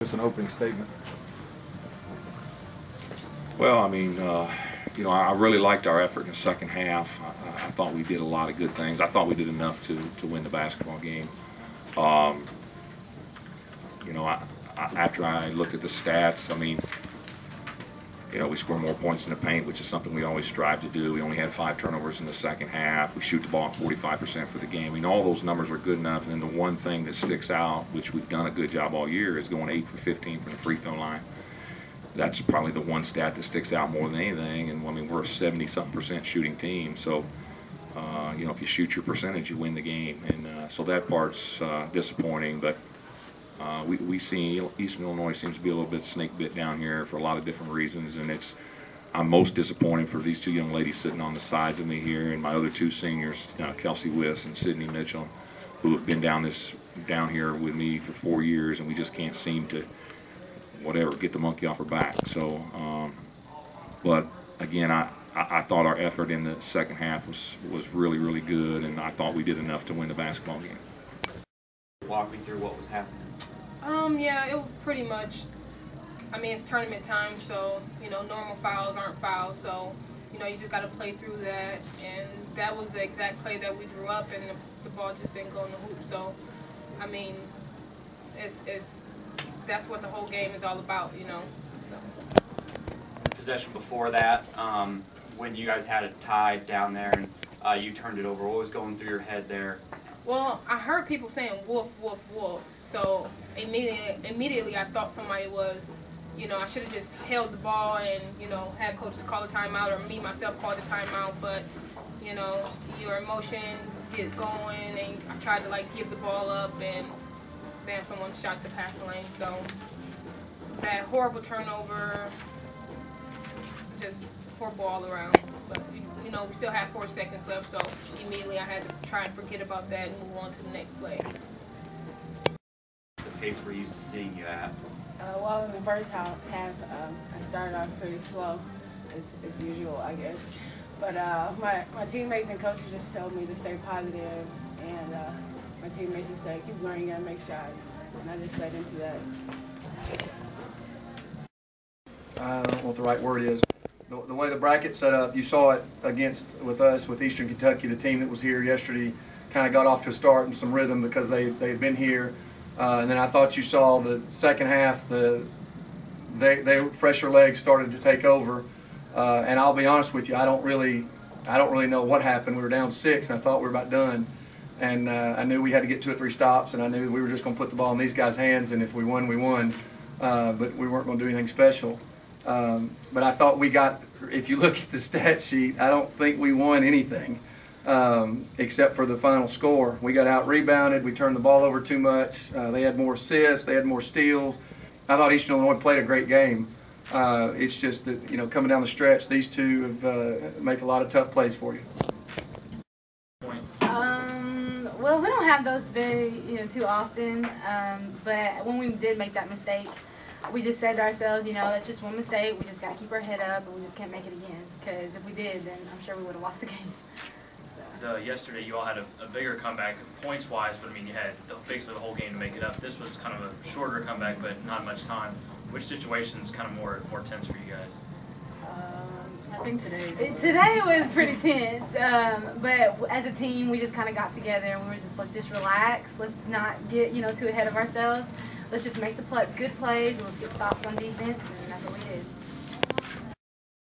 Just an opening statement. Well, I mean, you know, I really liked our effort in the second half. I thought we did a lot of good things. I thought we did enough to win the basketball game. You know, after I looked at the stats, I mean, you know, we score more points in the paint, which is something we always strive to do. We only had 5 turnovers in the second half. We shoot the ball at 45% for the game. I mean, all those numbers are good enough. And then the one thing that sticks out, which we've done a good job all year, is going 8 for 15 from the free throw line. That's probably the one stat that sticks out more than anything. And I mean, we're a 70-something% shooting team. So, you know, if you shoot your percentage, you win the game. And so that part's disappointing. But we see Eastern Illinois seems to be a little bit snake bit down here for a lot of different reasons, and I'm most disappointed for these 2 young ladies sitting on the sides of me here, and my other 2 seniors, Kelsey Wiss and Sydney Mitchell, who have been down here with me for 4 years, and we just can't seem to get the monkey off her back. So, but again, I thought our effort in the second half was really, really good, and I thought we did enough to win the basketball game. Walk me through what was happening. Yeah, it was pretty much, I mean, it's tournament time, so, you know, normal fouls aren't fouls, so, you know, you just got to play through that, and that was the exact play that we drew up, and the ball just didn't go in the hoop, so, I mean, that's what the whole game is all about, you know, so. Possession before that, when you guys had it tied down there and you turned it over, what was going through your head there? Well, I heard people saying wolf, wolf, wolf. So immediately I thought somebody was, you know, I should have just held the ball and, you know, had coaches call a timeout or me myself call the timeout. But, you know, your emotions get going and I tried to, like, give the ball up and, bam, someone shot the passing lane. So that horrible turnover, just horrible all around. But, you know, we still had 4 seconds left, so immediately I had to try and forget about that and move on to the next play. The pace we're used to seeing you at? Well, in the first half, I started off pretty slow, as usual, I guess. But my teammates and coaches just told me to stay positive, and my teammates just said, keep going, you gotta make shots. And I just fed into that. I don't know what the right word is. The way the bracket's set up, you saw it with Eastern Kentucky, the team that was here yesterday, kind of got off to a start and some rhythm because they had been here. And then I thought you saw the second half, they fresher legs started to take over. And I'll be honest with you, I don't really know what happened. We were down 6, and I thought we were about done. And I knew we had to get 2 or 3 stops, and I knew we were just going to put the ball in these guys' hands, and if we won, we won. But we weren't going to do anything special. But I thought we got, if you look at the stat sheet, I don't think we won anything except for the final score. We got out-rebounded. We turned the ball over too much. They had more assists. They had more steals. I thought Eastern Illinois played a great game. It's just that, you know, coming down the stretch, these 2 have make a lot of tough plays for you. Well, we don't have those too often, but when we did make that mistake, we just said to ourselves, you know, that's just one mistake. We just got to keep our head up, and we just can't make it again. Because if we did, then I'm sure we would have lost the game. Yesterday, you all had a bigger comeback points-wise, but I mean, you had basically the whole game to make it up. This was kind of a shorter comeback, but not much time. Which situation's kind of more tense for you guys? I think today was pretty tense, but as a team, we just kind of got together and we were just like, just relax. Let's not get too ahead of ourselves. Let's just make the good plays and let's get stops on defense, and that's what we did.